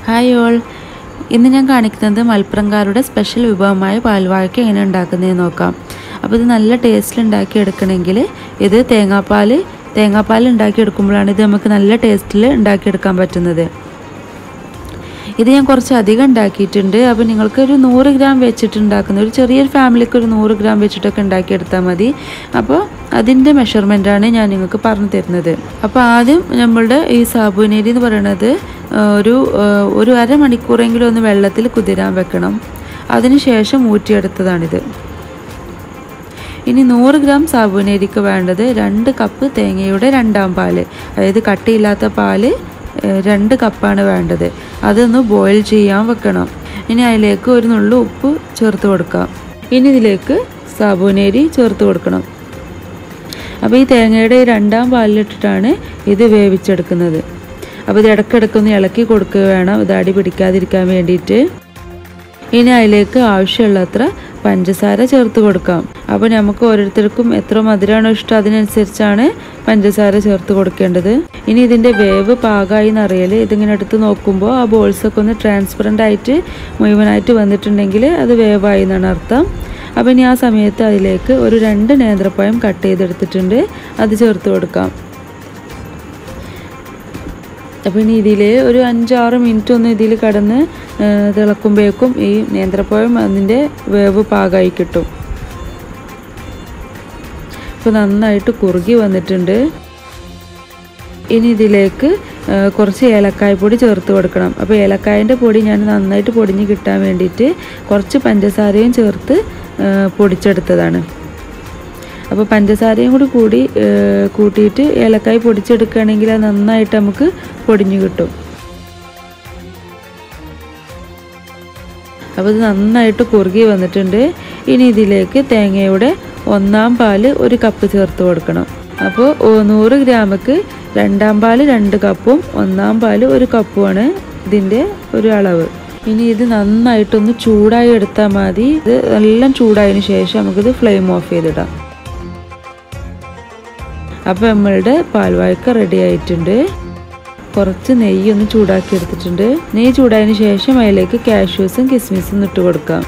Hi all, ഇന്ന് ഞാൻ കാണിക്കുന്നത് മലപ്പുറംകാരുടെ സ്പെഷ്യൽ വിഭവമായ പാൽവാഴയ്ക്ക എങ്ങനെ ഉണ്ടാക്കുന്നതെന്ന് നോക്കാം. അപ്പോൾ ഇത് നല്ല ടേസ്റ്റിൽ ഉണ്ടാക്കിയെടുക്കണമെങ്കിൽ ഇത് തേങ്ങാപ്പാൽ ഉണ്ടാക്കിയെടുക്കുമ്പോഴാണ് ഇത് നമുക്ക് നല്ല ടേസ്റ്റിൽ ഉണ്ടാക്കിയെടുക്കാൻ പറ്റുന്നത്. ഇത് ഞാൻ കുറച്ച് അധികം ഉണ്ടാക്കിയിട്ടുണ്ട്. അപ്പോൾ നിങ്ങൾക്ക് ഒരു 100 ഗ്രാം വെച്ചിട്ട് ഉണ്ടാക്കുന്ന ഒരു ചെറിയൊരു ഫാമിലിക്ക് ഒരു 100 ഗ്രാം വെച്ചിട്ടൊക്കെ ഉണ്ടാക്കിയെടുത്താൽ മതി. അപ്പോൾ അതിൻ്റെ മെഷർമെൻറ്റാണ് ഞാൻ നിങ്ങൾക്ക് പറഞ്ഞു തരുന്നത്. അപ്പോൾ ആദ്യം നമ്മളുടെ ഈ സാബുനരി എന്ന് പറയുന്നത് ഒരു അരമണിക്കൂറെങ്കിലും ഒന്ന് വെള്ളത്തിൽ കുതിരാൻ വെക്കണം. അതിനുശേഷം ഊറ്റിയെടുത്തതാണിത്. ഇനി 100 ഗ്രാം സാബുനരിക്ക് വേണ്ടത് 2 കപ്പ് തേങ്ങയുടെ 2ാം പാല്, അതായത് കട്ടിയില്ലാത്ത പാല് 2 കപ്പാണ് വേണ്ടത്. അതൊന്ന് ബോയിൽ ചെയ്യാൻ വെക്കണം. ഇനി അതിലേക്ക് ഒരു നുള്ളു ഉപ്പ് ചേർത്ത് കൊടുക്കാം. ഇനി ഇതിലേക്ക് സാബുനരി ചേർത്ത് കൊടുക്കണം. അപ്പോൾ ഈ തേങ്ങയുടെ 2ാം പാലിലിട്ടിട്ടാണ് ഇത് വേവിച്ചെടുക്കുന്നത്. അപ്പോൾ ഇത് ഇടയ്ക്കിടയ്ക്കൊന്ന് ഇളക്കി കൊടുക്കുക വേണം, ഇത് അടി പിടിക്കാതിരിക്കാൻ വേണ്ടിയിട്ട്. ഇനി അതിലേക്ക് ആവശ്യമുള്ളത്ര പഞ്ചസാര ചേർത്ത് കൊടുക്കാം. അപ്പോൾ നമുക്ക് ഓരോരുത്തർക്കും എത്ര മധുരമാണോ ഇഷ്ടം അതിനനുസരിച്ചാണ് പഞ്ചസാര ചേർത്ത് കൊടുക്കേണ്ടത്. ഇനി ഇതിൻ്റെ വേവ് പാകമായി എന്നറിയൽ ഇതിങ്ങനെ എടുത്ത് നോക്കുമ്പോൾ ആ ബോൾസൊക്കെ ഒന്ന് ട്രാൻസ്പെറൻ്റ് ആയിട്ട് മുഴുവനായിട്ട് വന്നിട്ടുണ്ടെങ്കിൽ അത് വേവായി എന്നാണ് അർത്ഥം. അപ്പോൾ ഇനി ആ സമയത്ത് അതിലേക്ക് ഒരു 2 നേന്ത്രപ്പഴം കട്ട് ചെയ്തെടുത്തിട്ടുണ്ട്, അത് ചേർത്ത് കൊടുക്കാം. അപ്പോൾ ഇനി ഇതിൽ ഒരു 5-6 മിനിറ്റ് ഒന്ന് ഇതിൽ കിടന്ന് തിളക്കുമ്പോഴേക്കും ഈ നേന്ത്രപ്പഴം അതിൻ്റെ വേവ് പാകമായി കിട്ടും. ഇപ്പോൾ നന്നായിട്ട് കുറുകി വന്നിട്ടുണ്ട്. ഇനി ഇതിലേക്ക് കുറച്ച് ഏലക്കായ പൊടി ചേർത്ത് കൊടുക്കണം. അപ്പോൾ ഏലക്കായൻ്റെ പൊടി ഞാൻ നന്നായിട്ട് പൊടിഞ്ഞ് കിട്ടാൻ വേണ്ടിയിട്ട് കുറച്ച് പഞ്ചസാരയും ചേർത്ത് പൊടിച്ചെടുത്തതാണ്. അപ്പോൾ പഞ്ചസാരയും കൂട്ടിയിട്ട് ഏലക്കായ പൊടിച്ചെടുക്കുകയാണെങ്കിൽ അത് നന്നായിട്ട് നമുക്ക് പൊടിഞ്ഞു കിട്ടും. അപ്പോൾ ഇത് നന്നായിട്ട് കുറുകി വന്നിട്ടുണ്ട്. ഇനി ഇതിലേക്ക് തേങ്ങയുടെ 1ാം പാല് 1 കപ്പ് ചേർത്ത് കൊടുക്കണം. അപ്പോൾ 100 ഗ്രാമക്ക് 2ാം പാല് 2 കപ്പും 1ാം പാല് 1 കപ്പുമാണ് ഇതിൻ്റെ ഒരു അളവ്. ഇനി ഇത് നന്നായിട്ടൊന്ന് ചൂടായി എടുത്താൽ മതി. ഇത് എല്ലാം ചൂടായതിന് ശേഷം നമുക്കിത് ഫ്ലെയിം ഓഫ് ചെയ്തിടാം. അപ്പോൾ നമ്മളുടെ പാൽവാഴയ്ക്ക റെഡി ആയിട്ടുണ്ട്. കുറച്ച് നെയ്യൊന്ന് ചൂടാക്കി എടുത്തിട്ടുണ്ട്. നെയ്യ് ചൂടായതിന് ശേഷം അതിലേക്ക് കാഷ്യൂസും കിസ്മിസും ഇട്ട് കൊടുക്കാം.